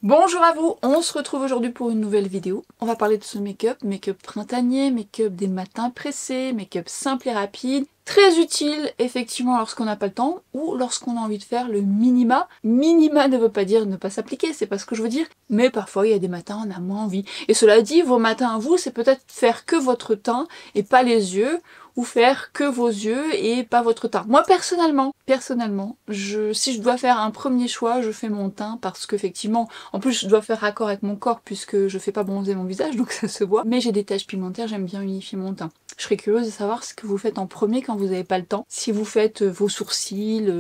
Bonjour à vous, on se retrouve aujourd'hui pour une nouvelle vidéo. On va parler de ce make-up printanier, make-up des matins pressés, make-up simple et rapide. Très utile effectivement lorsqu'on n'a pas le temps ou lorsqu'on a envie de faire le minima. Minima ne veut pas dire ne pas s'appliquer, c'est pas ce que je veux dire, mais parfois il y a des matins on a moins envie. Et cela dit, vos matins à vous, c'est peut-être faire que votre teint et pas les yeux, ou faire que vos yeux et pas votre teint. Moi personnellement, si je dois faire un premier choix, je fais mon teint parce qu'effectivement, en plus je dois faire raccord avec mon corps puisque je fais pas bronzer mon visage donc ça se voit. Mais j'ai des taches pigmentaires, j'aime bien unifier mon teint. Je serais curieuse de savoir ce que vous faites en premier quand vous n'avez pas le temps. Si vous faites vos sourcils,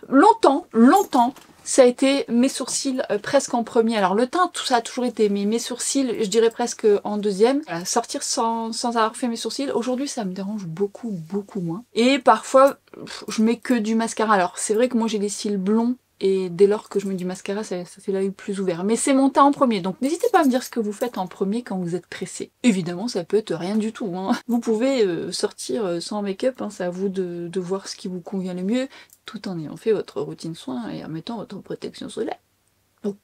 longtemps, ça a été mes sourcils presque en premier. Alors le teint, tout ça a toujours été, mais mes sourcils, je dirais presque en deuxième. Voilà, sortir sans avoir fait mes sourcils, aujourd'hui ça me dérange beaucoup moins. Et parfois, je mets que du mascara. Alors c'est vrai que moi j'ai les cils blonds, et dès lors que je mets du mascara, ça fait l'œil plus ouvert. Mais c'est mon teint en premier, donc n'hésitez pas à me dire ce que vous faites en premier quand vous êtes pressé. Évidemment, ça peut être rien du tout, hein. Vous pouvez sortir sans make-up, hein, c'est à vous de voir ce qui vous convient le mieux, tout en ayant fait votre routine soin et en mettant votre protection solaire. Donc,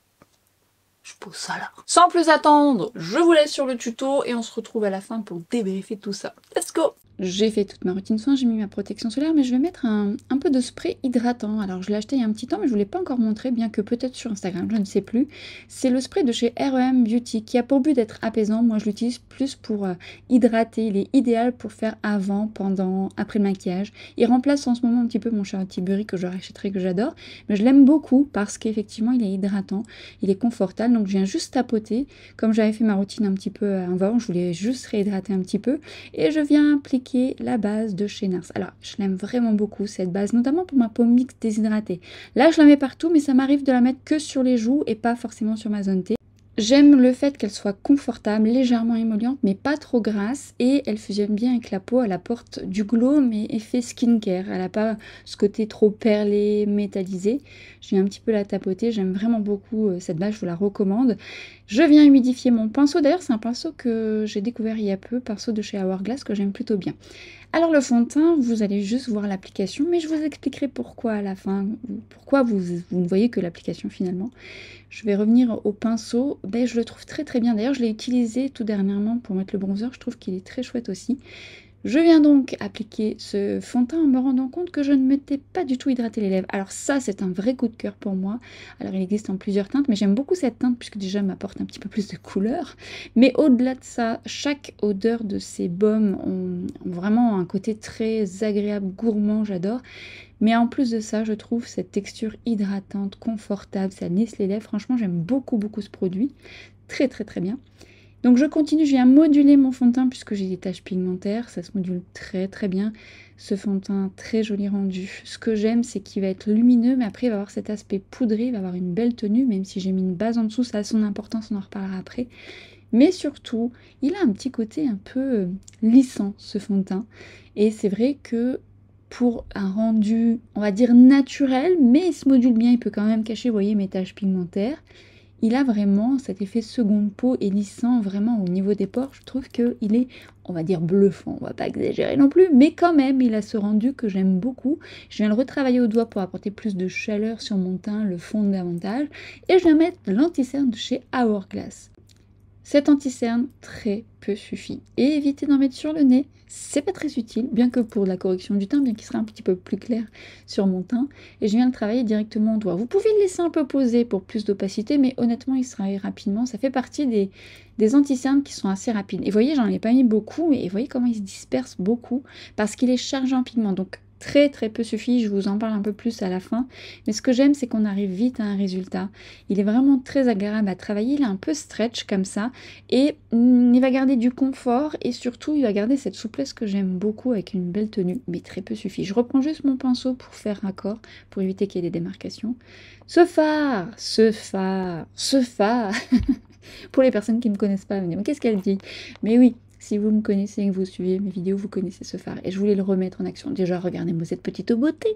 je pose ça là. Sans plus attendre, je vous laisse sur le tuto et on se retrouve à la fin pour débriefer tout ça. Let's go! J'ai fait toute ma routine soin, j'ai mis ma protection solaire, mais je vais mettre un peu de spray hydratant. Alors je l'ai acheté il y a un petit temps, mais je ne vous l'ai pas encore montré, bien que peut-être sur Instagram, je ne sais plus. C'est le spray de chez R.E.M. Beauty, qui a pour but d'être apaisant. Moi je l'utilise plus pour hydrater, il est idéal pour faire avant, pendant, après le maquillage. Il remplace en ce moment un petit peu mon Charlotte Tilbury que je rachèterai, que j'adore, mais je l'aime beaucoup parce qu'effectivement il est hydratant, il est confortable, donc je viens juste tapoter. Comme j'avais fait ma routine un petit peu avant, je voulais juste réhydrater un petit peu, et je viens appliquer la base de chez NARS. Alors, je l'aime vraiment beaucoup cette base, notamment pour ma peau mixte déshydratée. Là, je la mets partout, mais ça m'arrive de la mettre que sur les joues et pas forcément sur ma zone T. J'aime le fait qu'elle soit confortable, légèrement émolliente, mais pas trop grasse, et elle fusionne bien avec la peau. Elle apporte du glow, mais effet skincare. Elle n'a pas ce côté trop perlé, métallisé. Je viens un petit peu la tapoter, j'aime vraiment beaucoup cette base, je vous la recommande. Je viens humidifier mon pinceau. D'ailleurs, c'est un pinceau que j'ai découvert il y a peu, pinceau de chez Hourglass, que j'aime plutôt bien. Alors le fond de teint, vous allez juste voir l'application, mais je vous expliquerai pourquoi à la fin, pourquoi vous ne voyez que l'application finalement. Je vais revenir au pinceau, ben, je le trouve très bien. D'ailleurs, je l'ai utilisé tout dernièrement pour mettre le bronzer, je trouve qu'il est très chouette aussi. Je viens donc appliquer ce fond de teint en me rendant compte que je ne m'étais pas du tout hydraté les lèvres. Alors ça, c'est un vrai coup de cœur pour moi. Alors il existe en plusieurs teintes, mais j'aime beaucoup cette teinte puisque déjà elle m'apporte un petit peu plus de couleur. Mais au-delà de ça, chaque odeur de ces baumes ont vraiment un côté très agréable, gourmand, j'adore. Mais en plus de ça, je trouve cette texture hydratante, confortable, ça lisse les lèvres. Franchement, j'aime beaucoup ce produit. Très bien. Donc je continue, je viens moduler mon fond de teint puisque j'ai des taches pigmentaires, ça se module très bien. Ce fond de teint très joli rendu. Ce que j'aime, c'est qu'il va être lumineux, mais après il va avoir cet aspect poudré, il va avoir une belle tenue, même si j'ai mis une base en dessous, ça a son importance, on en reparlera après. Mais surtout, il a un petit côté un peu lissant, ce fond de teint. Et c'est vrai que pour un rendu, on va dire naturel, mais il se module bien, il peut quand même cacher, vous voyez, mes taches pigmentaires. Il a vraiment cet effet seconde peau et lissant vraiment au niveau des pores. Je trouve qu'il est, on va dire, bluffant. On va pas exagérer non plus, mais quand même, il a ce rendu que j'aime beaucoup. Je viens le retravailler au doigt pour apporter plus de chaleur sur mon teint, le fondre davantage. Et je viens mettre l'anti-cerne de chez Hourglass. Cet anti-cerne, très peu suffit. Et évitez d'en mettre sur le nez, c'est pas très utile, bien que pour la correction du teint, bien qu'il serait un petit peu plus clair sur mon teint. Et je viens le travailler directement au doigt. Vous pouvez le laisser un peu poser pour plus d'opacité, mais honnêtement, il se travaille rapidement. Ça fait partie des anti-cernes qui sont assez rapides. Et vous voyez, j'en ai pas mis beaucoup, mais vous voyez comment il se disperse beaucoup, parce qu'il est chargé en pigments. Donc très peu suffit, je vous en parle un peu plus à la fin, mais ce que j'aime c'est qu'on arrive vite à un résultat. Il est vraiment très agréable à travailler, il est un peu stretch comme ça, et il va garder du confort, et surtout il va garder cette souplesse que j'aime beaucoup avec une belle tenue, mais très peu suffit. Je reprends juste mon pinceau pour faire raccord, pour éviter qu'il y ait des démarcations. Ce fard pour les personnes qui ne me connaissent pas, mais qu'est-ce qu'elle dit? Mais oui, si vous me connaissez et que vous suivez mes vidéos, vous connaissez ce fard. Et je voulais le remettre en action. Déjà, regardez-moi cette petite beauté.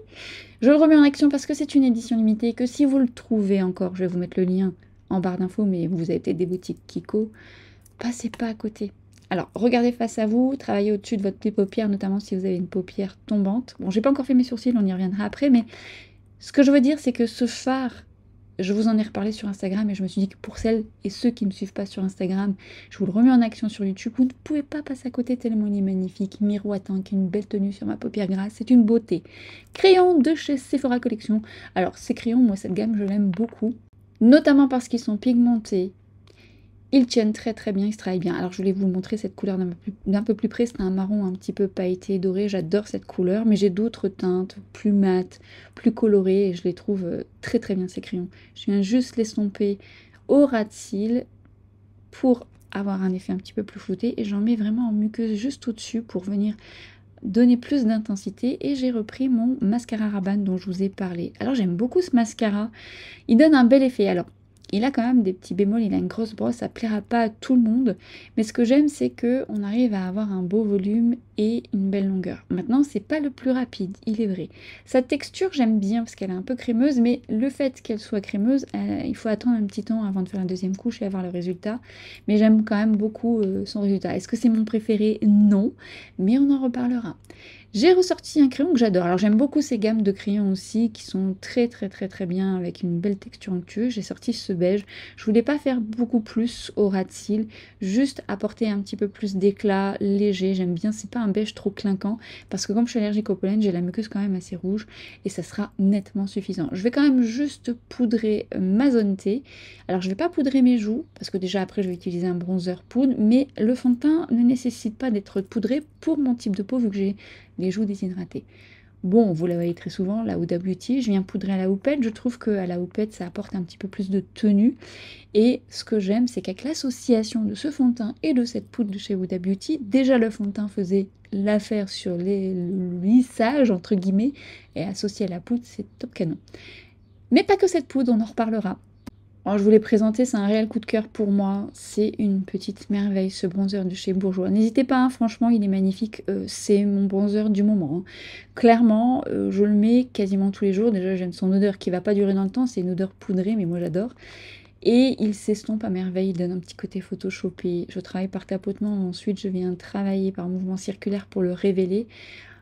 Je le remets en action parce que c'est une édition limitée et que si vous le trouvez encore, je vais vous mettre le lien en barre d'infos, mais vous avez peut-être des boutiques Kiko, passez pas à côté. Alors, regardez face à vous, travaillez au-dessus de votre petite paupière, notamment si vous avez une paupière tombante. Bon, j'ai pas encore fait mes sourcils, on y reviendra après, mais ce que je veux dire, c'est que ce fard Je vous en ai reparlé sur Instagram et je me suis dit que pour celles et ceux qui ne me suivent pas sur Instagram, je vous le remets en action sur YouTube. Vous ne pouvez pas passer à côté tellement il est magnifique, miroitant, avec une belle tenue sur ma paupière grasse. C'est une beauté. Crayon de chez Sephora Collection. Alors ces crayons, moi cette gamme, je l'aime beaucoup. Notamment parce qu'ils sont pigmentés. Ils tiennent très très bien, ils se travaillent bien. Alors je voulais vous montrer cette couleur d'un peu plus près. C'est un marron un petit peu pailleté, doré. J'adore cette couleur, mais j'ai d'autres teintes plus mates, plus colorées, et je les trouve très très bien ces crayons. Je viens juste l'estomper au ras de cils pour avoir un effet un petit peu plus flouté, et j'en mets vraiment en muqueuse juste au-dessus pour venir donner plus d'intensité. Et j'ai repris mon mascara Rabanne dont je vous ai parlé. Alors j'aime beaucoup ce mascara, il donne un bel effet. Alors il a quand même des petits bémols, il a une grosse brosse, ça plaira pas à tout le monde, mais ce que j'aime c'est que on arrive à avoir un beau volume et une belle longueur. Maintenant c'est pas le plus rapide, il est vrai. Sa texture j'aime bien parce qu'elle est un peu crémeuse, mais le fait qu'elle soit crémeuse, il faut attendre un petit temps avant de faire la deuxième couche et avoir le résultat, mais j'aime quand même beaucoup son résultat. Est-ce que c'est mon préféré? Non, mais on en reparlera. J'ai ressorti un crayon que j'adore. Alors j'aime beaucoup ces gammes de crayons aussi qui sont très très très très bien avec une belle texture onctueuse. J'ai sorti ce beige. Je voulais pas faire beaucoup plus au ras de cils, juste apporter un petit peu plus d'éclat léger. J'aime bien, c'est pas un beige trop clinquant parce que comme je suis allergique au pollen, j'ai la muqueuse quand même assez rouge et ça sera nettement suffisant. Je vais quand même juste poudrer ma zone T. Alors je vais pas poudrer mes joues parce que déjà après je vais utiliser un bronzer poudre, mais le fond de teint ne nécessite pas d'être poudré pour mon type de peau vu que j'ai les joues déshydratées. Bon, vous la voyez très souvent, la Huda Beauty, je viens poudrer à la houppette. Je trouve qu'à la houppette, ça apporte un petit peu plus de tenue. Et ce que j'aime, c'est qu'avec l'association de ce fond de teint et de cette poudre de chez Huda Beauty, déjà le fond de teint faisait l'affaire sur le lissage, entre guillemets, et associé à la poudre, c'est top canon. Mais pas que cette poudre, on en reparlera. Alors, je voulais présenter, c'est un réel coup de cœur pour moi. C'est une petite merveille, ce bronzer de chez Bourjois. N'hésitez pas, hein, franchement, il est magnifique. C'est mon bronzer du moment, hein. Clairement, je le mets quasiment tous les jours. Déjà, j'aime son odeur qui va pas durer dans le temps. C'est une odeur poudrée, mais moi, j'adore. Et il s'estompe à merveille, il donne un petit côté photoshopé. Je travaille par tapotement, ensuite, je viens travailler par mouvement circulaire pour le révéler.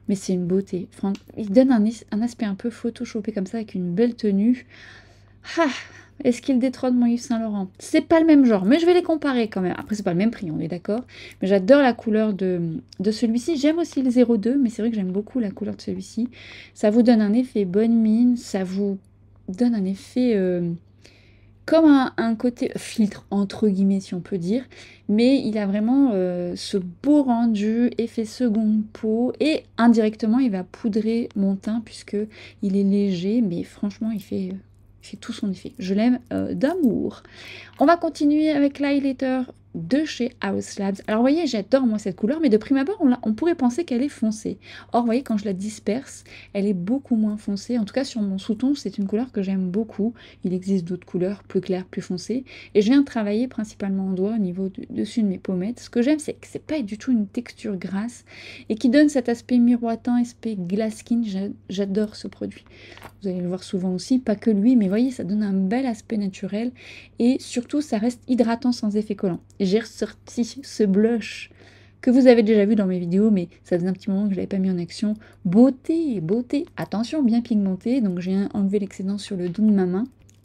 Mais c'est une beauté. Il donne un aspect un peu photoshopé comme ça, avec une belle tenue. Ah, est-ce qu'il détrône mon Yves Saint Laurent? C'est pas le même genre, mais je vais les comparer quand même. Après, c'est pas le même prix, on est d'accord. Mais j'adore la couleur de celui-ci. J'aime aussi le 02, mais c'est vrai que j'aime beaucoup la couleur de celui-ci. Ça vous donne un effet bonne mine, ça vous donne un effet comme un côté filtre, entre guillemets, si on peut dire. Mais il a vraiment ce beau rendu, effet seconde peau. Et indirectement, il va poudrer mon teint, puisque il est léger, mais franchement, il fait tout son effet. Je l'aime d'amour. On va continuer avec l'highlighter de chez House Labs. Alors vous voyez, j'adore moi cette couleur, mais de prime abord, on pourrait penser qu'elle est foncée. Or, vous voyez, quand je la disperse, elle est beaucoup moins foncée. En tout cas, sur mon sous-ton, c'est une couleur que j'aime beaucoup. Il existe d'autres couleurs plus claires, plus foncées. Et je viens de travailler principalement en doigt au niveau dessus de mes pommettes. Ce que j'aime, c'est que c'est pas du tout une texture grasse et qui donne cet aspect miroitant, aspect glass skin. J'adore ce produit. Vous allez le voir souvent aussi, pas que lui, mais vous voyez, ça donne un bel aspect naturel. Et surtout, ça reste hydratant sans effet collant. J'ai ressorti ce blush que vous avez déjà vu dans mes vidéos, mais ça faisait un petit moment que je ne l'avais pas mis en action. Beauté, beauté, attention, bien pigmenté, donc j'ai enlevé l'excédent sur le dos de ma main.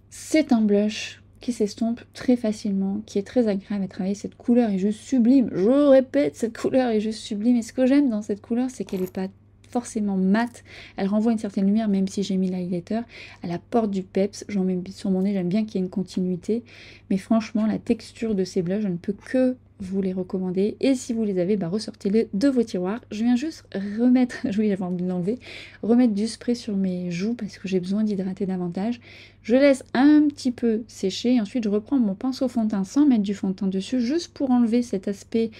C'est un blush qui s'estompe très facilement, qui est très agréable à travailler. Cette couleur est juste sublime. Je répète, cette couleur est juste sublime. Et ce que j'aime dans cette couleur, c'est qu'elle n'est pas forcément mate, elle renvoie une certaine lumière même si j'ai mis l'highlighter, elle apporte du peps, j'en mets sur mon nez, j'aime bien qu'il y ait une continuité, mais franchement la texture de ces blushs, je ne peux que vous les recommander, et si vous les avez, ressortez-les de vos tiroirs. Je viens juste remettre, oui j'avais envie de l'enlever, remettre du spray sur mes joues parce que j'ai besoin d'hydrater davantage. Je laisse un petit peu sécher, et ensuite je reprends mon pinceau fond de teint sans mettre du fond de teint dessus, juste pour enlever cet aspect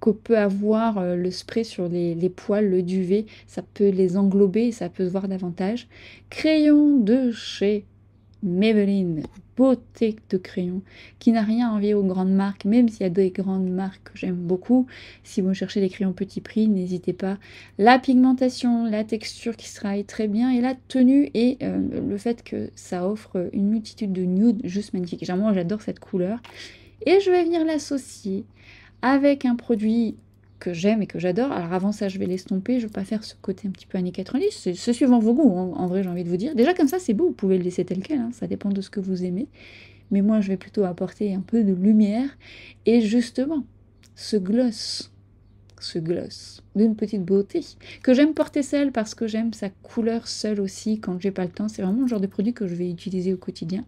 que peut avoir le spray sur les poils, le duvet, ça peut les englober et ça peut se voir davantage. Crayon de chez Maybelline, beauté de crayon, qui n'a rien à envier aux grandes marques, même s'il y a des grandes marques que j'aime beaucoup. Si vous cherchez des crayons petit prix, n'hésitez pas. La pigmentation, la texture qui se travaille très bien, et la tenue, et le fait que ça offre une multitude de nudes juste magnifique. Moi, j'adore cette couleur. Et je vais venir l'associer avec un produit que j'aime et que j'adore. Alors avant ça, je vais l'estomper, je veux pas faire ce côté un petit peu années 90, c'est suivant vos goûts, en vrai j'ai envie de vous dire. Déjà comme ça c'est beau, vous pouvez le laisser tel quel, hein, ça dépend de ce que vous aimez. Mais moi je vais plutôt apporter un peu de lumière, et justement, ce gloss d'une petite beauté, que j'aime porter seul parce que j'aime sa couleur seule aussi quand j'ai pas le temps, c'est vraiment le genre de produit que je vais utiliser au quotidien.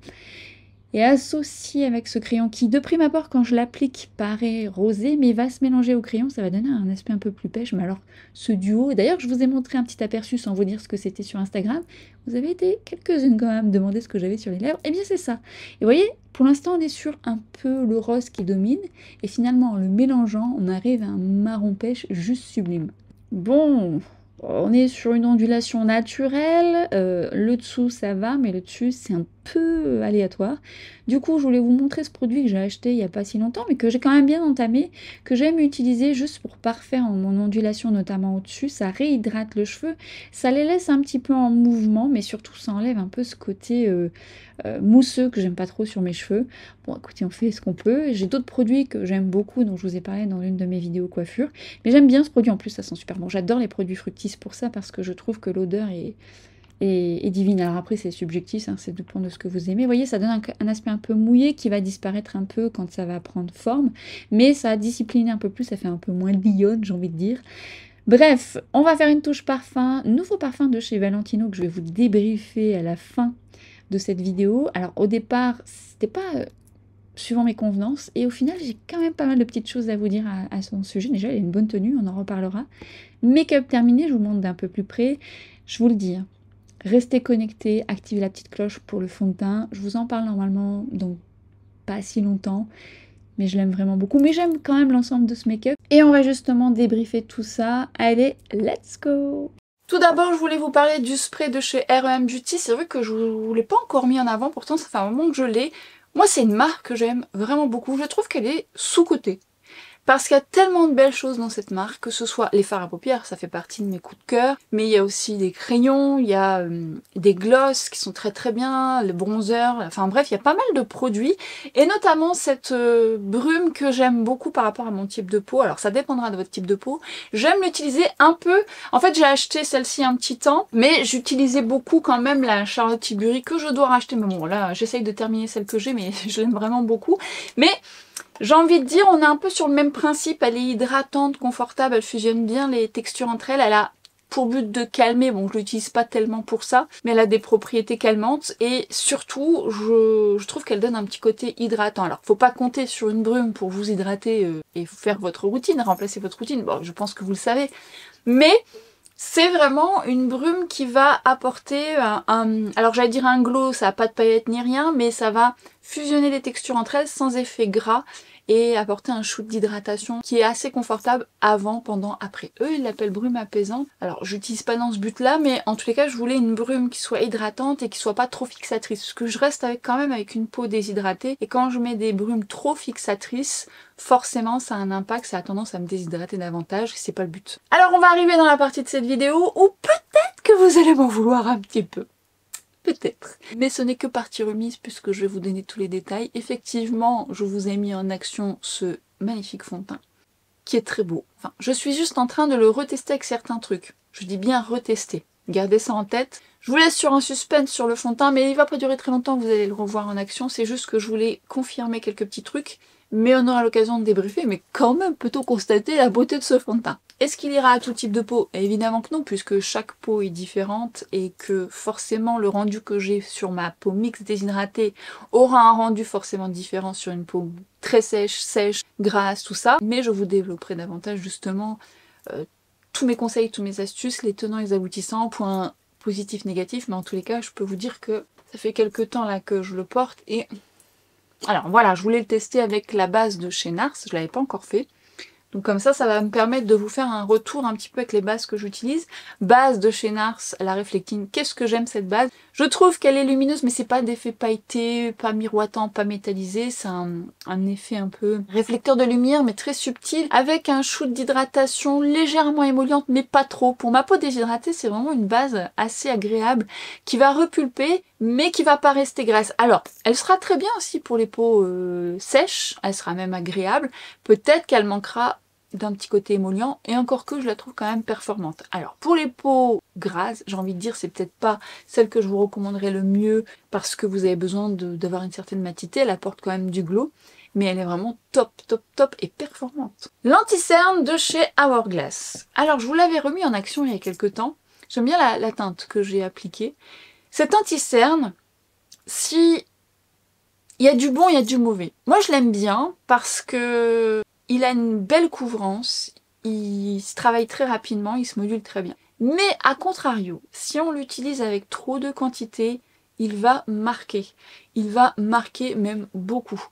Et associé avec ce crayon qui, de prime abord, quand je l'applique, paraît rosé, mais va se mélanger au crayon, ça va donner un aspect un peu plus pêche. Mais alors, ce duo, d'ailleurs, je vous ai montré un petit aperçu sans vous dire ce que c'était sur Instagram. Vous avez été quelques-unes quand même demander ce que j'avais sur les lèvres. Eh bien, c'est ça. Et vous voyez, pour l'instant, on est sur un peu le rose qui domine. Et finalement, en le mélangeant, on arrive à un marron pêche juste sublime. Bon, on est sur une ondulation naturelle, le dessous ça va, mais le dessus c'est un peu aléatoire. Du coup, je voulais vous montrer ce produit que j'ai acheté il n'y a pas si longtemps, mais que j'ai quand même bien entamé, que j'aime utiliser juste pour parfaire mon ondulation, notamment au-dessus. Ça réhydrate le cheveu, ça les laisse un petit peu en mouvement, mais surtout ça enlève un peu ce côté mousseux que j'aime pas trop sur mes cheveux. Bon, écoutez, on fait ce qu'on peut. J'ai d'autres produits que j'aime beaucoup, dont je vous ai parlé dans une de mes vidéos coiffure. Mais j'aime bien ce produit, en plus ça sent super bon. J'adore les produits Fructis pour ça, parce que je trouve que l'odeur est divine. Alors après c'est subjectif, hein, c'est dépend de ce que vous aimez. Vous voyez, ça donne un aspect un peu mouillé qui va disparaître un peu quand ça va prendre forme. Mais ça a discipliné un peu plus, ça fait un peu moins lionne, j'ai envie de dire. Bref, on va faire une touche parfum. Nouveau parfum de chez Valentino que je vais vous débriefer à la fin de cette vidéo. Alors au départ, c'était pas suivant mes convenances, et au final j'ai quand même pas mal de petites choses à vous dire à son sujet. Déjà, il a une bonne tenue, on en reparlera. Make-up terminé, je vous montre d'un peu plus près. Je vous le dis, hein, restez connectés, activez la petite cloche pour le fond de teint. Je vous en parle normalement donc pas si longtemps, mais je l'aime vraiment beaucoup. Mais j'aime quand même l'ensemble de ce make-up. Et on va justement débriefer tout ça. Allez, let's go! Tout d'abord, je voulais vous parler du spray de chez R.E.M. Beauty. C'est vrai que je ne l'ai pas encore mis en avant, pourtant ça fait un moment que je l'ai. Moi, c'est une marque que j'aime vraiment beaucoup. Je trouve qu'elle est sous-cotée. Parce qu'il y a tellement de belles choses dans cette marque, que ce soit les fards à paupières, ça fait partie de mes coups de cœur, mais il y a aussi des crayons, il y a des glosses qui sont très très bien, le bronzer, enfin bref, il y a pas mal de produits, et notamment cette brume que j'aime beaucoup par rapport à mon type de peau. Alors ça dépendra de votre type de peau. J'aime l'utiliser un peu, en fait j'ai acheté celle-ci un petit temps, mais j'utilisais beaucoup quand même la Charlotte Tilbury que je dois racheter, mais bon là j'essaye de terminer celle que j'ai, mais je l'aime vraiment beaucoup. Mais j'ai envie de dire, on est un peu sur le même principe, elle est hydratante, confortable, elle fusionne bien les textures entre elles, elle a pour but de calmer, bon je l'utilise pas tellement pour ça, mais elle a des propriétés calmantes, et surtout je trouve qu'elle donne un petit côté hydratant. Alors faut pas compter sur une brume pour vous hydrater et faire votre routine, remplacer votre routine, bon je pense que vous le savez, mais c'est vraiment une brume qui va apporter alors j'allais dire un glow, ça n'a pas de paillettes ni rien, mais ça va fusionner les textures entre elles sans effet gras et apporter un shoot d'hydratation qui est assez confortable avant, pendant, après. Eux, ils l'appellent brume apaisante. Alors, j'utilise pas dans ce but-là, mais en tous les cas, je voulais une brume qui soit hydratante et qui soit pas trop fixatrice, parce que je reste quand même avec une peau déshydratée, et quand je mets des brumes trop fixatrices, forcément ça a un impact, ça a tendance à me déshydrater davantage, et c'est pas le but. Alors on va arriver dans la partie de cette vidéo où peut-être que vous allez m'en vouloir un petit peu. Peut-être. Mais ce n'est que partie remise puisque je vais vous donner tous les détails. Effectivement, je vous ai mis en action ce magnifique fond de teint qui est très beau. Enfin, je suis juste en train de le retester avec certains trucs. Je dis bien retester. Gardez ça en tête. Je vous laisse sur un suspense sur le fond de teint, mais il va pas durer très longtemps, vous allez le revoir en action. C'est juste que je voulais confirmer quelques petits trucs, mais on aura l'occasion de débriefer. Mais quand même, peut-on constater la beauté de ce fond de teint? Est-ce qu'il ira à tout type de peau? Évidemment que non, puisque chaque peau est différente et que forcément le rendu que j'ai sur ma peau mixte déshydratée aura un rendu forcément différent sur une peau très sèche, grasse, tout ça. Mais je vous développerai davantage justement tous mes conseils, tous mes astuces, les tenants et les aboutissants, points positifs, négatifs, mais en tous les cas, je peux vous dire que ça fait quelques temps là que je le porte et... Alors voilà, je voulais le tester avec la base de chez Nars, je l'avais pas encore fait. Donc comme ça va me permettre de vous faire un retour un petit peu avec les bases que j'utilise. Base de chez Nars, la Reflecting. Qu'est-ce que j'aime cette base? Je trouve qu'elle est lumineuse, mais c'est pas d'effet pailleté, pas miroitant, pas métallisé. C'est un effet un peu réflecteur de lumière, mais très subtil, avec un shoot d'hydratation légèrement émolliente, mais pas trop. Pour ma peau déshydratée, c'est vraiment une base assez agréable, qui va repulper, mais qui va pas rester grasse. Alors, elle sera très bien aussi pour les peaux sèches, elle sera même agréable. Peut-être qu'elle manquera d'un petit côté émollient, et encore que je la trouve quand même performante. Alors pour les peaux grasses, j'ai envie de dire c'est peut-être pas celle que je vous recommanderais le mieux parce que vous avez besoin d'avoir une certaine matité, elle apporte quand même du glow, mais elle est vraiment top, top, top et performante. L'anti-cerne de chez Hourglass. Alors je vous l'avais remis en action il y a quelques temps, j'aime bien la teinte que j'ai appliquée. Cet anti-cerne, si il y a du bon, il y a du mauvais. Moi je l'aime bien parce que il a une belle couvrance, il se travaille très rapidement, il se module très bien. Mais à contrario, si on l'utilise avec trop de quantité, il va marquer. Il va marquer même beaucoup.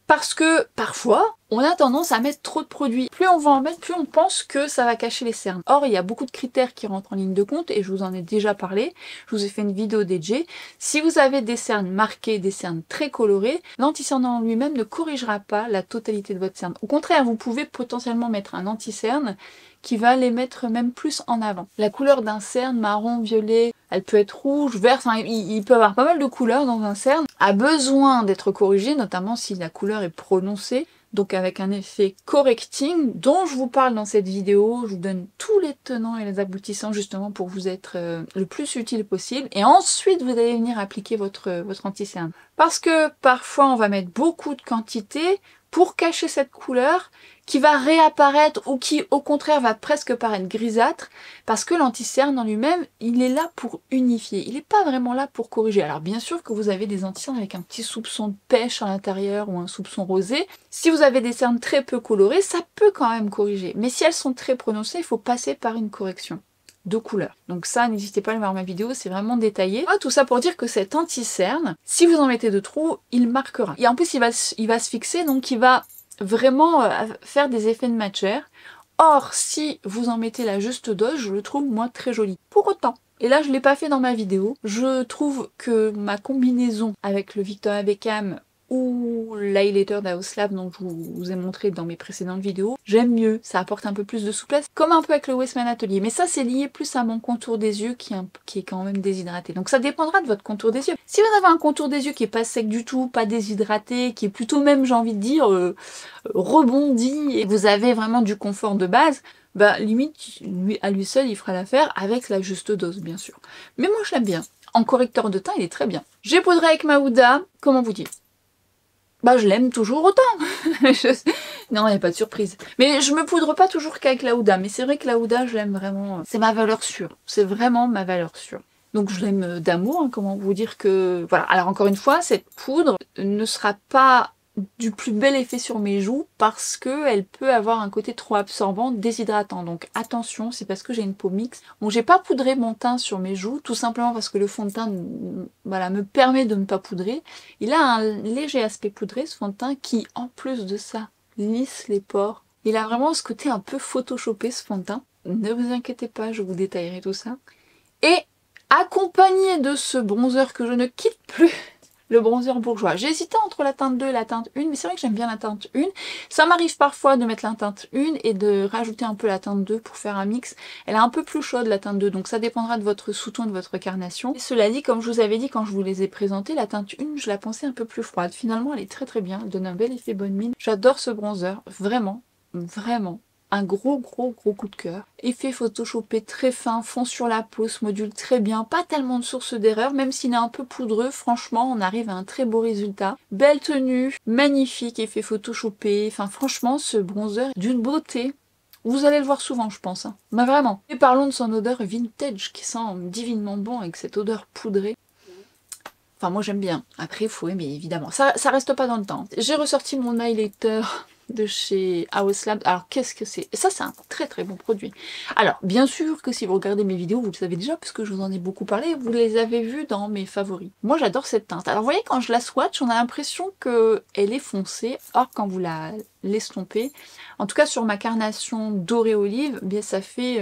Parce que parfois, on a tendance à mettre trop de produits. Plus on va en mettre, plus on pense que ça va cacher les cernes. Or, il y a beaucoup de critères qui rentrent en ligne de compte et je vous en ai déjà parlé. Je vous ai fait une vidéo dédiée. Si vous avez des cernes marquées, des cernes très colorées, l'anti-cerne en lui-même ne corrigera pas la totalité de votre cerne. Au contraire, vous pouvez potentiellement mettre un anti-cerne qui va les mettre même plus en avant. La couleur d'un cerne, marron, violet, elle peut être rouge, vert, enfin, il peut y avoir pas mal de couleurs dans un cerne, a besoin d'être corrigé, notamment si la couleur est prononcée, donc avec un effet correcting dont je vous parle dans cette vidéo. Je vous donne tous les tenants et les aboutissants justement pour vous être le plus utile possible, et ensuite vous allez venir appliquer votre anti-cerne. Parce que parfois on va mettre beaucoup de quantité pour cacher cette couleur qui va réapparaître ou qui au contraire va presque paraître grisâtre, parce que l'anti-cerne en lui-même, il est là pour unifier, il n'est pas vraiment là pour corriger. Alors bien sûr que vous avez des anti-cernes avec un petit soupçon de pêche à l'intérieur ou un soupçon rosé. Si vous avez des cernes très peu colorées, ça peut quand même corriger, mais si elles sont très prononcées, il faut passer par une correction de couleur. Donc ça, n'hésitez pas à aller voir ma vidéo, c'est vraiment détaillé. Tout ça pour dire que cet anti-cerne, si vous en mettez de trop, il marquera. Et en plus, il va se fixer, donc il va vraiment faire des effets de matière. Or, si vous en mettez la juste dose, je le trouve moi très joli. Pour autant, et là je ne l'ai pas fait dans ma vidéo, je trouve que ma combinaison avec le Victoria Beckham ou l'highlighter d'Hourglass dont je vous ai montré dans mes précédentes vidéos, j'aime mieux, ça apporte un peu plus de souplesse, comme un peu avec le Westman Atelier, mais ça c'est lié plus à mon contour des yeux qui est quand même déshydraté, donc ça dépendra de votre contour des yeux. Si vous avez un contour des yeux qui est pas sec du tout, pas déshydraté, qui est plutôt même, j'ai envie de dire, rebondi, et vous avez vraiment du confort de base, bah limite, à lui seul, il fera l'affaire avec la juste dose, bien sûr. Mais moi je l'aime bien. En correcteur de teint, il est très bien. J'ai poudré avec ma Huda, comment vous dire? Bah je l'aime toujours autant. Non, il n'y a pas de surprise. Mais je me poudre pas toujours qu'avec la Huda. Mais c'est vrai que la Huda, je l'aime vraiment. C'est ma valeur sûre. C'est vraiment ma valeur sûre. Donc je l'aime d'amour. Hein, comment vous dire que... Voilà. Alors encore une fois, cette poudre ne sera pas du plus bel effet sur mes joues parce qu'elle peut avoir un côté trop absorbant, déshydratant. Donc attention, c'est parce que j'ai une peau mixte. Bon, j'ai pas poudré mon teint sur mes joues, tout simplement parce que le fond de teint voilà, me permet de ne pas poudrer. Il a un léger aspect poudré, ce fond de teint, qui en plus de ça lisse les pores. Il a vraiment ce côté un peu photoshopé, ce fond de teint. Ne vous inquiétez pas, je vous détaillerai tout ça. Et accompagné de ce bronzer que je ne quitte plus, le bronzer bourgeois. J'ai hésité entre la teinte 2 et la teinte 1, mais c'est vrai que j'aime bien la teinte 1. Ça m'arrive parfois de mettre la teinte 1 et de rajouter un peu la teinte 2 pour faire un mix. Elle est un peu plus chaude la teinte 2, donc ça dépendra de votre sous-ton, de votre carnation. Et cela dit, comme je vous avais dit quand je vous les ai présentés, la teinte 1, je la pensais un peu plus froide. Finalement, elle est très très bien, elle donne un bel effet bonne mine. J'adore ce bronzer, vraiment, vraiment. Un gros coup de cœur. Effet photoshopé très fin, fond sur la peau, se module très bien, pas tellement de source d'erreur, même s'il est un peu poudreux, franchement on arrive à un très beau résultat. Belle tenue, magnifique effet photoshopé, enfin franchement ce bronzer d'une beauté. Vous allez le voir souvent je pense, hein. Mais vraiment. Et parlons de son odeur vintage qui sent divinement bon avec cette odeur poudrée. Enfin moi j'aime bien, après il faut aimer évidemment, ça reste pas dans le temps. J'ai ressorti mon highlighter de chez Hourglass. Alors qu'est-ce que c'est? Ça c'est un très très bon produit. Alors bien sûr que si vous regardez mes vidéos, vous le savez déjà puisque je vous en ai beaucoup parlé, vous les avez vus dans mes favoris. Moi j'adore cette teinte. Alors vous voyez quand je la swatch, on a l'impression qu'elle est foncée, or quand vous la l'estompez, en tout cas sur ma carnation dorée olive, eh bien ça fait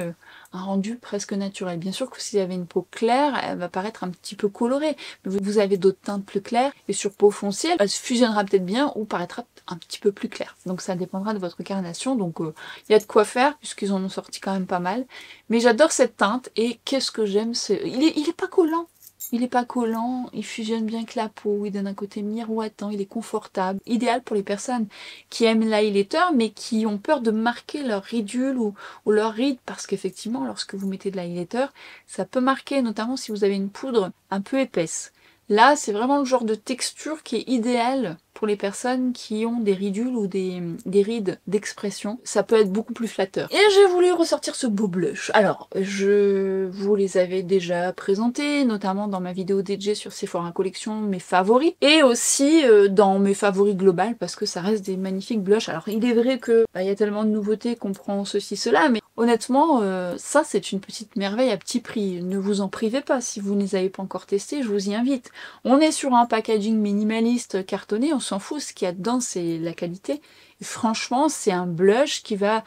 un rendu presque naturel. Bien sûr que si vous avez une peau claire, elle va paraître un petit peu colorée, mais vous avez d'autres teintes plus claires, et sur peau foncée, elle se fusionnera peut-être bien ou paraîtra un petit peu plus claire. Donc ça dépendra de votre carnation, donc il y a de quoi faire, puisqu'ils en ont sorti quand même pas mal. Mais j'adore cette teinte, et qu'est-ce que j'aime, il est pas collant. Il n'est pas collant, il fusionne bien avec la peau, il donne un côté miroitant, il est confortable. Idéal pour les personnes qui aiment l'highlighter mais qui ont peur de marquer leur ridule ou leur ride parce qu'effectivement lorsque vous mettez de l'highlighter, ça peut marquer, notamment si vous avez une poudre un peu épaisse. Là, c'est vraiment le genre de texture qui est idéal pour les personnes qui ont des ridules ou des rides d'expression. Ça peut être beaucoup plus flatteur. Et j'ai voulu ressortir ce beau blush. Alors, je vous les avais déjà présentés, notamment dans ma vidéo DJ sur Sephora Collection, mes favoris, et aussi dans mes favoris globales, parce que ça reste des magnifiques blushs. Alors, il est vrai que y a tellement de nouveautés qu'on prend ceci, cela, mais honnêtement, ça c'est une petite merveille à petit prix. Ne vous en privez pas, si vous ne les avez pas encore testés, je vous y invite. On est sur un packaging minimaliste cartonné, on s'en fout, ce qu'il y a dedans c'est la qualité. Et franchement, c'est un blush qui va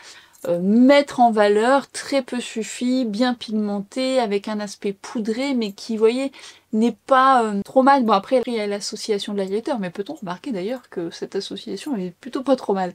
mettre en valeur, très peu suffit, bien pigmenté, avec un aspect poudré, mais qui, vous voyez, n'est pas trop mal. Bon, après, il y a l'association de l'highlighter, mais peut-on remarquer d'ailleurs que cette association est plutôt pas trop mal.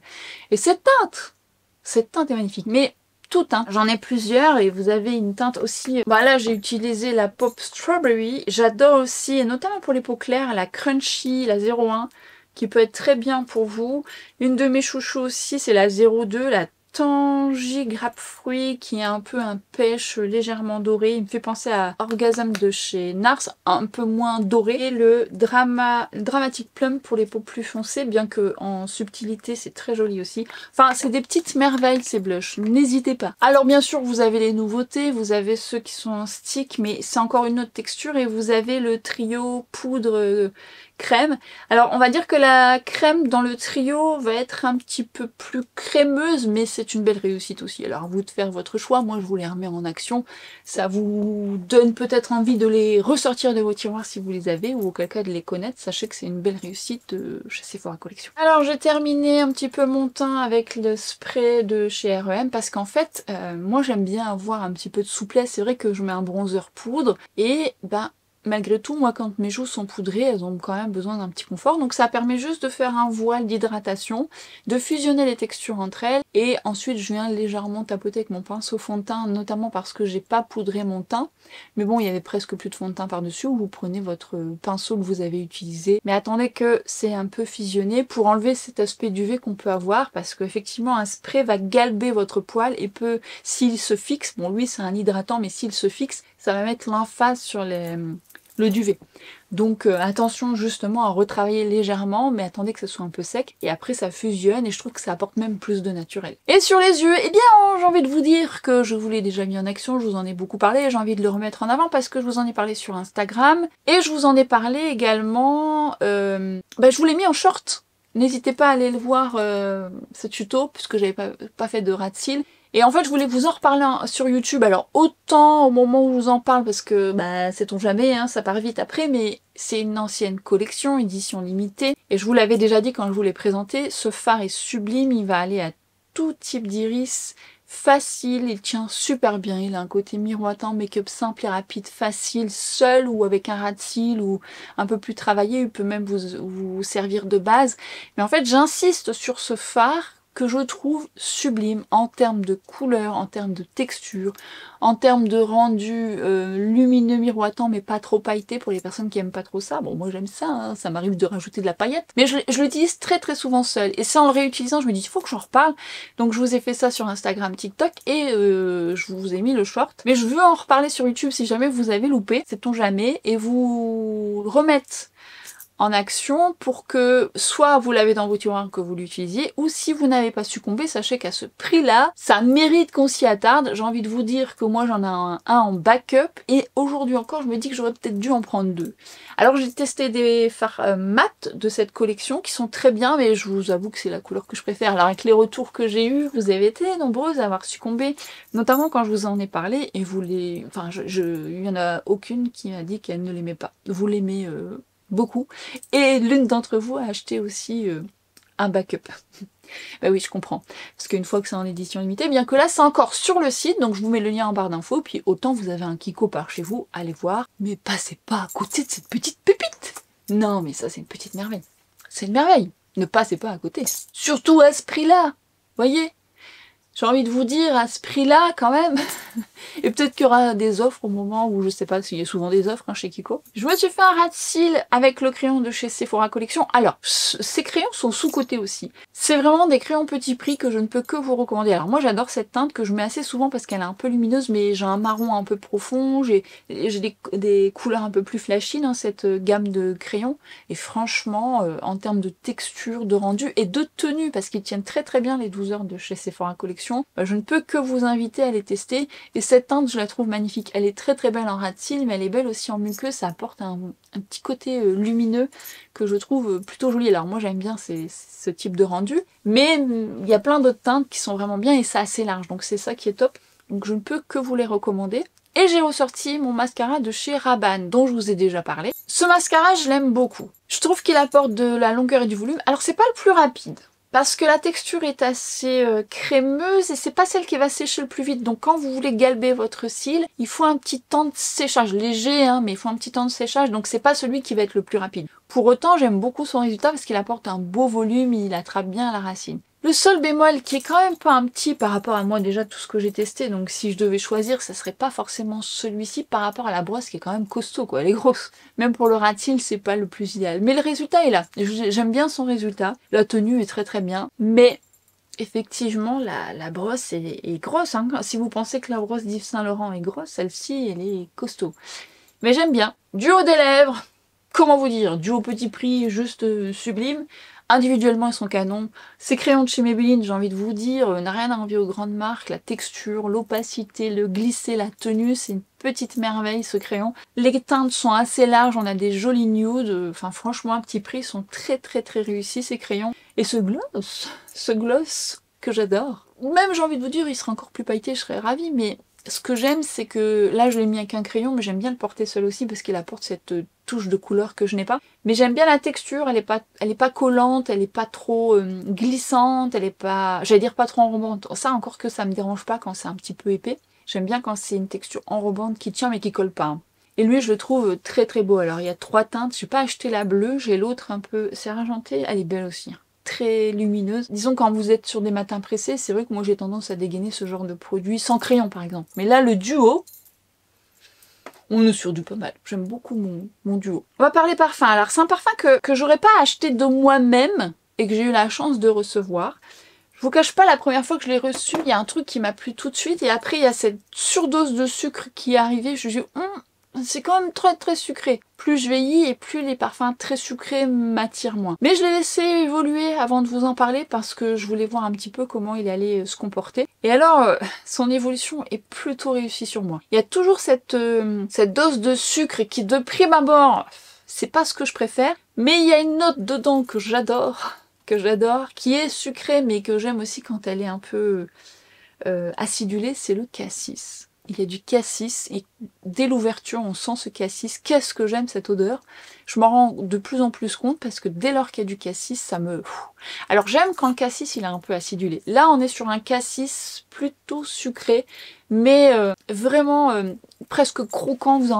Et cette teinte est magnifique. Mais toute, hein. J'en ai plusieurs et vous avez une teinte aussi. Bah là j'ai utilisé la Pop Strawberry. J'adore aussi, et notamment pour les peaux claires, la Crunchy, la 01, qui peut être très bien pour vous. Une de mes chouchous aussi, c'est la 02, la Tangy Grapefruit, qui est un peu un pêche légèrement doré. Il me fait penser à Orgasm de chez NARS, un peu moins doré. Et le Dramatic Plum pour les peaux plus foncées, bien que en subtilité c'est très joli aussi. Enfin, c'est des petites merveilles ces blushs, n'hésitez pas. Alors bien sûr, vous avez les nouveautés, vous avez ceux qui sont en stick, mais c'est encore une autre texture, et vous avez le trio poudre crème. Alors on va dire que la crème dans le trio va être un petit peu plus crémeuse, mais c'est une belle réussite aussi. Alors à vous de faire votre choix, moi je vous les remets en action. Ça vous donne peut-être envie de les ressortir de vos tiroirs si vous les avez, ou auquel cas de les connaître. Sachez que c'est une belle réussite chez Sephora Collection. Alors j'ai terminé un petit peu mon teint avec le spray de chez R.E.M. parce qu'en fait, moi j'aime bien avoir un petit peu de souplesse. C'est vrai que je mets un bronzer poudre et malgré tout, moi quand mes joues sont poudrées, elles ont quand même besoin d'un petit confort. Donc ça permet juste de faire un voile d'hydratation, de fusionner les textures entre elles. Et ensuite je viens légèrement tapoter avec mon pinceau fond de teint, notamment parce que j'ai pas poudré mon teint. Mais bon, il y avait presque plus de fond de teint par-dessus, où vous prenez votre pinceau que vous avez utilisé. Mais attendez que c'est un peu fusionné pour enlever cet aspect duvet qu'on peut avoir, parce qu'effectivement un spray va galber votre poil et peut, s'il se fixe, bon lui c'est un hydratant, mais s'il se fixe, ça va mettre l'emphase sur le duvet. Donc attention justement à retravailler légèrement, mais attendez que ça soit un peu sec, et après ça fusionne, et je trouve que ça apporte même plus de naturel. Et sur les yeux, eh bien j'ai envie de vous dire que je vous l'ai déjà mis en action, je vous en ai beaucoup parlé, j'ai envie de le remettre en avant parce que je vous en ai parlé sur Instagram, et je vous en ai parlé également, je vous l'ai mis en short. N'hésitez pas à aller le voir, ce tuto, puisque j'avais pas fait de ras de cils. Et en fait, je voulais vous en reparler sur YouTube. Alors, autant au moment où je vous en parle, parce que, sait-on jamais, hein, ça part vite après, mais c'est une ancienne collection, édition limitée. Et je vous l'avais déjà dit quand je vous l'ai présenté, ce fard est sublime, il va aller à tout type d'iris, facile, il tient super bien, il a un côté miroitant, make-up simple et rapide, facile, seul ou avec un ras de cils ou un peu plus travaillé, il peut même vous servir de base. Mais en fait, j'insiste sur ce fard, que je trouve sublime en termes de couleur, en termes de texture, en termes de rendu lumineux, miroitant, mais pas trop pailleté pour les personnes qui aiment pas trop ça. Bon, moi j'aime ça, hein, ça m'arrive de rajouter de la paillette, mais je l'utilise très très souvent seule. Et c'est en le réutilisant, je me dis, il faut que j'en reparle. Donc je vous ai fait ça sur Instagram, TikTok, et je vous ai mis le short. Mais je veux en reparler sur YouTube si jamais vous avez loupé, sait-on jamais, et vous remettre en action pour que soit vous l'avez dans vos tiroirs que vous l'utilisiez, ou si vous n'avez pas succombé, sachez qu'à ce prix-là, ça mérite qu'on s'y attarde. J'ai envie de vous dire que moi j'en ai un en backup, et aujourd'hui encore je me dis que j'aurais peut-être dû en prendre deux. Alors j'ai testé des fards mat de cette collection qui sont très bien, mais je vous avoue que c'est la couleur que je préfère. Alors avec les retours que j'ai eus, vous avez été nombreuses à avoir succombé, notamment quand je vous en ai parlé, et vous les... Enfin, il y en a aucune qui m'a dit qu'elle ne l'aimait pas. Vous l'aimez beaucoup, et l'une d'entre vous a acheté aussi un backup. Bah oui, je comprends, parce qu'une fois que c'est en édition limitée, bien que là c'est encore sur le site, donc je vous mets le lien en barre d'infos, puis autant vous avez un Kiko par chez vous, allez voir, mais passez pas à côté de cette petite pépite. Non mais ça c'est une petite merveille, c'est une merveille, ne passez pas à côté, surtout à ce prix là, voyez. J'ai envie de vous dire, à ce prix-là, quand même, et peut-être qu'il y aura des offres au moment où, je sais pas s'il y a souvent des offres chez Kiko. Je me suis fait un ras de cils avec le crayon de chez Sephora Collection. Alors, ces crayons sont sous-cotés aussi. C'est vraiment des crayons petit prix que je ne peux que vous recommander. Alors moi, j'adore cette teinte que je mets assez souvent parce qu'elle est un peu lumineuse, mais j'ai un marron un peu profond, j'ai des couleurs un peu plus flashy dans cette gamme de crayons. Et franchement, en termes de texture, de rendu et de tenue, parce qu'ils tiennent très très bien les 12 heures de chez Sephora Collection, je ne peux que vous inviter à les tester. Et cette teinte, je la trouve magnifique. Elle est très très belle en ras de cils, mais elle est belle aussi en muqueuse. Ça apporte un petit côté lumineux que je trouve plutôt joli. Alors moi j'aime bien ce type de rendu, mais il y a plein d'autres teintes qui sont vraiment bien et c'est assez large. Donc c'est ça qui est top. Donc je ne peux que vous les recommander. Et j'ai ressorti mon mascara de chez Rabanne, dont je vous ai déjà parlé. Ce mascara, je l'aime beaucoup. Je trouve qu'il apporte de la longueur et du volume. Alors c'est pas le plus rapide, parce que la texture est assez crémeuse et c'est pas celle qui va sécher le plus vite. Donc quand vous voulez galber votre cil, il faut un petit temps de séchage, léger, hein, mais il faut un petit temps de séchage, donc c'est pas celui qui va être le plus rapide. Pour autant, j'aime beaucoup son résultat parce qu'il apporte un beau volume, il attrape bien la racine. Le seul bémol qui est quand même pas un petit par rapport à moi déjà tout ce que j'ai testé, donc si je devais choisir, ça serait pas forcément celui-ci par rapport à la brosse qui est quand même costaud quoi, elle est grosse. Même pour le ras de cils, c'est pas le plus idéal. Mais le résultat est là, j'aime bien son résultat, la tenue est très très bien, mais effectivement la brosse est grosse, hein. Si vous pensez que la brosse d'Yves Saint Laurent est grosse, celle-ci elle est costaud. Mais j'aime bien. Du haut des lèvres, comment vous dire, du haut petit prix, juste sublime. Individuellement, ils sont canons. Ces crayons de chez Maybelline, j'ai envie de vous dire, n'a rien à envier aux grandes marques. La texture, l'opacité, le glisser, la tenue, c'est une petite merveille ce crayon. Les teintes sont assez larges, on a des jolis nudes. Enfin, franchement, à petit prix, ils sont très très très réussis ces crayons. Et ce gloss que j'adore. Même, j'ai envie de vous dire, il serait encore plus pailleté, je serais ravie, mais ce que j'aime, c'est que là, je l'ai mis avec un crayon, mais j'aime bien le porter seul aussi parce qu'il apporte cette touche de couleur que je n'ai pas. Mais j'aime bien la texture, elle est pas collante, elle est pas trop glissante, elle est pas, j'allais dire pas trop enrobante. Ça, encore que ça me dérange pas quand c'est un petit peu épais. J'aime bien quand c'est une texture enrobante qui tient mais qui colle pas. Et lui, je le trouve très très beau. Alors, il y a 3 teintes. J'ai pas acheté la bleue, j'ai l'autre un peu, c'est argenté, elle est belle aussi. Très lumineuse. Disons quand vous êtes sur des matins pressés, c'est vrai que moi j'ai tendance à dégainer ce genre de produit sans crayon par exemple. Mais là le duo, on est sur du pas mal. J'aime beaucoup mon duo. On va parler parfum. Alors c'est un parfum que j'aurais pas acheté de moi-même et que j'ai eu la chance de recevoir. Je vous cache pas, la première fois que je l'ai reçu, il y a un truc qui m'a plu tout de suite et après il y a cette surdose de sucre qui est arrivée. Je me suis dit, c'est quand même très très sucré. Plus je vieillis et plus les parfums très sucrés m'attirent moins. Mais je l'ai laissé évoluer avant de vous en parler parce que je voulais voir un petit peu comment il allait se comporter. Et alors, son évolution est plutôt réussie sur moi. Il y a toujours cette dose de sucre qui de prime abord, c'est pas ce que je préfère. Mais il y a une note dedans que j'adore, qui est sucrée mais que j'aime aussi quand elle est un peu acidulée, c'est le cassis. Il y a du cassis et dès l'ouverture on sent ce cassis. Qu'est-ce que j'aime cette odeur. Je m'en rends de plus en plus compte parce que dès lors qu'il y a du cassis, ça me... Alors j'aime quand le cassis il est un peu acidulé. Là on est sur un cassis plutôt sucré, mais vraiment presque croquant, vous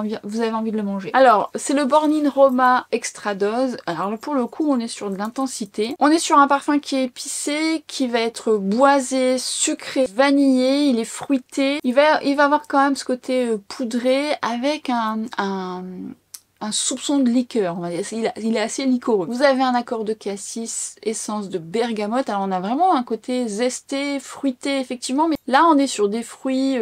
avez envie de le manger. Alors c'est le Born in Roma Extra Dose. Alors pour le coup on est sur de l'intensité. On est sur un parfum qui est épicé, qui va être boisé, sucré, vanillé, il est fruité. Il va avoir quand même ce côté poudré avec un soupçon de liqueur, on va dire. Il est assez liquoreux. Vous avez un accord de cassis, essence de bergamote, alors on a vraiment un côté zesté, fruité effectivement, mais là on est sur des fruits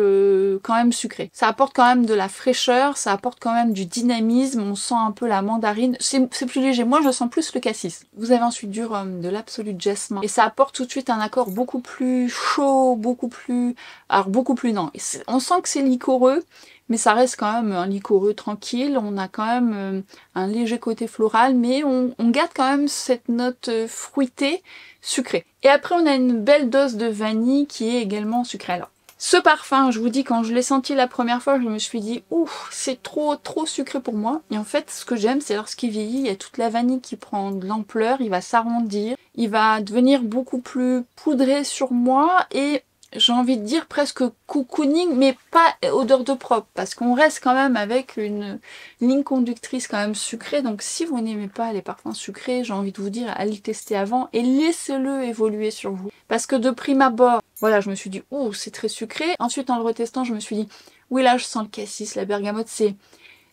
quand même sucrés. Ça apporte quand même de la fraîcheur, ça apporte quand même du dynamisme, on sent un peu la mandarine, c'est plus léger, moi je sens plus le cassis. Vous avez ensuite du rhum, de l'Absolute Jasmin, et ça apporte tout de suite un accord beaucoup plus chaud, beaucoup plus non, on sent que c'est liquoreux, mais ça reste quand même un liquoreux tranquille, on a quand même un léger côté floral, mais on garde quand même cette note fruitée, sucrée. Et après on a une belle dose de vanille qui est également sucrée. Alors, ce parfum, je vous dis, quand je l'ai senti la première fois, je me suis dit, ouf, c'est trop sucré pour moi. Et en fait, ce que j'aime, c'est lorsqu'il vieillit, il y a toute la vanille qui prend de l'ampleur, il va s'arrondir, il va devenir beaucoup plus poudré sur moi, et j'ai envie de dire presque cocooning, mais pas odeur de propre, parce qu'on reste quand même avec une ligne conductrice quand même sucrée. Donc si vous n'aimez pas les parfums sucrés, j'ai envie de vous dire, allez le tester avant et laissez-le évoluer sur vous. Parce que de prime abord, voilà, je me suis dit, oh, c'est très sucré. Ensuite, en le retestant, je me suis dit, oui, là, je sens le cassis, la bergamote,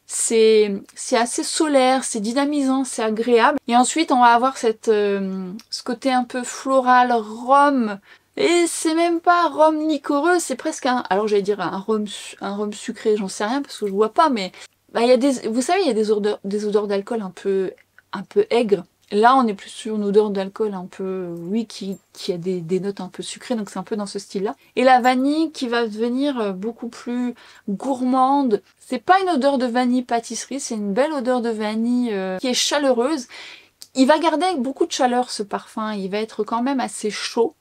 c'est assez solaire, c'est dynamisant, c'est agréable. Et ensuite, on va avoir ce côté un peu floral, rhum. Et c'est même pas rhum liquoreux, c'est presque alors j'allais dire un rhum sucré, j'en sais rien parce que je vois pas, mais bah, il y a vous savez, il y a des odeurs d'alcool un peu aigres. Là, on est plus sur une odeur d'alcool un peu, oui, qui a des notes un peu sucrées, donc c'est un peu dans ce style-là. Et la vanille qui va devenir beaucoup plus gourmande. C'est pas une odeur de vanille pâtisserie, c'est une belle odeur de vanille qui est chaleureuse. Il va garder beaucoup de chaleur ce parfum, il va être quand même assez chaud.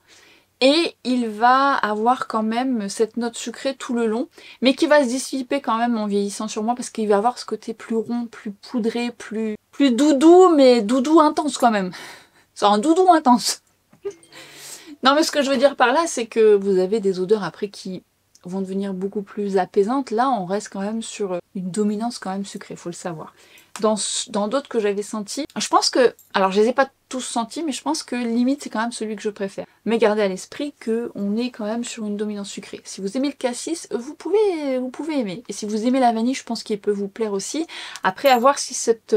Et il va avoir quand même cette note sucrée tout le long, mais qui va se dissiper quand même en vieillissant sur moi parce qu'il va avoir ce côté plus rond, plus poudré, plus doudou, mais doudou intense quand même. C'est un doudou intense. Non mais ce que je veux dire par là, c'est que vous avez des odeurs après qui vont devenir beaucoup plus apaisantes. Là, on reste quand même sur une dominance quand même sucrée, faut le savoir. Dans d'autres que j'avais sentis, je pense que, alors je les ai pas tous sentis, mais je pense que limite c'est quand même celui que je préfère. Mais gardez à l'esprit que on est quand même sur une dominance sucrée. Si vous aimez le cassis, vous pouvez aimer. Et si vous aimez la vanille, je pense qu'il peut vous plaire aussi. Après, à voir si cette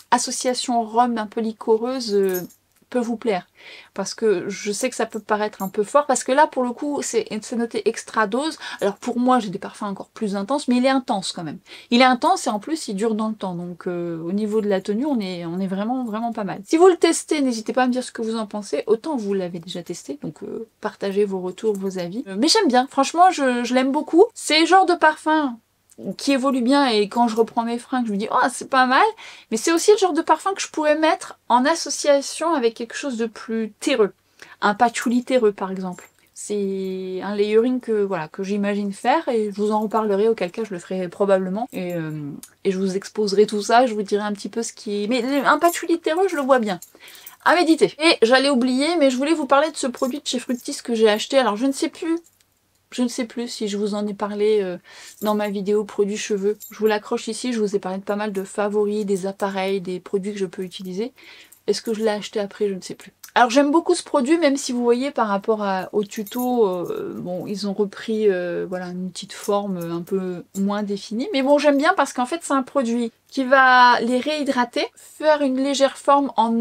association rhum un peu liquoreuse peut vous plaire. Parce que je sais que ça peut paraître un peu fort, parce que là, pour le coup, c'est noté extra dose. Alors pour moi, j'ai des parfums encore plus intenses, mais il est intense quand même. Il est intense et en plus, il dure dans le temps. Donc au niveau de la tenue, on est vraiment, vraiment pas mal. Si vous le testez, n'hésitez pas à me dire ce que vous en pensez. Autant vous l'avez déjà testé, donc partagez vos retours, vos avis. Mais j'aime bien, franchement, je l'aime beaucoup. C'est le genre de parfum qui évolue bien et quand je reprends mes fringues, je me dis oh c'est pas mal, mais c'est aussi le genre de parfum que je pourrais mettre en association avec quelque chose de plus terreux. Un patchouli terreux par exemple. C'est un layering que voilà que j'imagine faire et je vous en reparlerai, auquel cas je le ferai probablement et je vous exposerai tout ça, je vous dirai un petit peu ce qui est... Mais un patchouli terreux je le vois bien. À méditer. Et j'allais oublier, mais je voulais vous parler de ce produit de chez Fructis que j'ai acheté, alors je ne sais plus si je vous en ai parlé dans ma vidéo produits cheveux. Je vous l'accroche ici, je vous ai parlé de pas mal de favoris, des appareils, des produits que je peux utiliser. Est-ce que je l'ai acheté après? Je ne sais plus. Alors j'aime beaucoup ce produit, même si vous voyez par rapport au tuto, bon ils ont repris voilà une petite forme un peu moins définie. Mais bon j'aime bien parce qu'en fait c'est un produit qui va les réhydrater, faire une légère forme en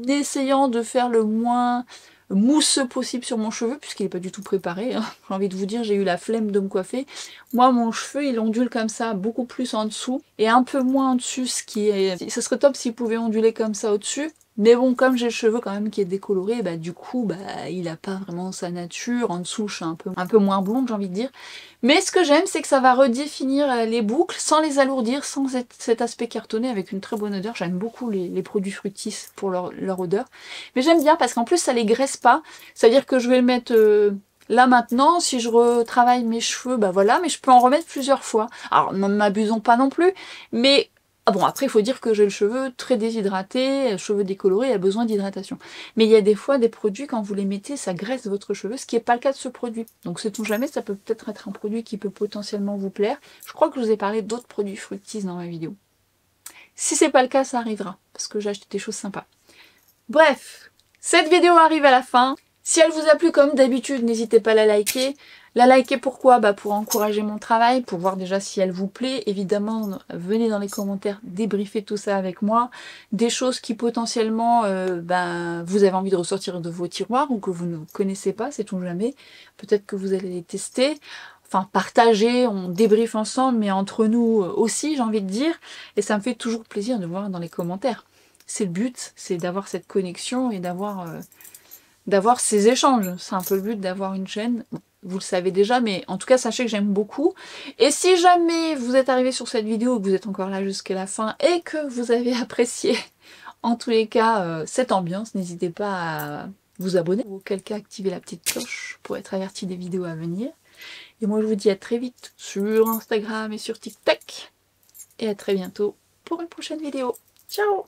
essayant de faire le moins mousseux possible sur mon cheveu puisqu'il n'est pas du tout préparé, hein. J'ai envie de vous dire, j'ai eu la flemme de me coiffer. Moi mon cheveu il ondule comme ça, beaucoup plus en dessous et un peu moins en dessus, ce serait top s'il pouvait onduler comme ça au-dessus. Mais bon, comme j'ai le cheveu quand même qui est décoloré, bah du coup, bah il a pas vraiment sa nature. En dessous, je suis un peu moins blonde, j'ai envie de dire. Mais ce que j'aime, c'est que ça va redéfinir les boucles sans les alourdir, sans cet aspect cartonné, avec une très bonne odeur. J'aime beaucoup les produits Fructis pour leur odeur. Mais j'aime bien parce qu'en plus, ça les graisse pas. C'est-à-dire que je vais le mettre... là maintenant, si je retravaille mes cheveux, bah voilà, mais je peux en remettre plusieurs fois. Alors, ne m'abusons pas non plus, mais... Ah bon, après, il faut dire que j'ai le cheveu très déshydraté, cheveux décolorés, il a besoin d'hydratation. Mais il y a des fois des produits, quand vous les mettez, ça graisse votre cheveu, ce qui n'est pas le cas de ce produit. Donc sait-on jamais, ça peut peut-être être un produit qui peut potentiellement vous plaire. Je crois que je vous ai parlé d'autres produits Fructis dans ma vidéo. Si c'est pas le cas, ça arrivera, parce que j'ai acheté des choses sympas. Bref, cette vidéo arrive à la fin. Si elle vous a plu comme d'habitude, n'hésitez pas à la liker. La liker pourquoi? Bah pour encourager mon travail, pour voir déjà si elle vous plaît. Évidemment, venez dans les commentaires débriefer tout ça avec moi. Des choses qui potentiellement vous avez envie de ressortir de vos tiroirs ou que vous ne connaissez pas, sait-on jamais. Peut-être que vous allez les tester. Enfin, partager, on débriefe ensemble, mais entre nous aussi, j'ai envie de dire. Et ça me fait toujours plaisir de voir dans les commentaires. C'est le but, c'est d'avoir cette connexion et d'avoir ces échanges. C'est un peu le but d'avoir une chaîne. Vous le savez déjà, mais en tout cas, sachez que j'aime beaucoup. Et si jamais vous êtes arrivé sur cette vidéo, que vous êtes encore là jusqu'à la fin et que vous avez apprécié, en tous les cas, cette ambiance, n'hésitez pas à vous abonner ou auquel cas activer la petite cloche pour être averti des vidéos à venir. Et moi, je vous dis à très vite sur Instagram et sur TikTok. Et à très bientôt pour une prochaine vidéo. Ciao!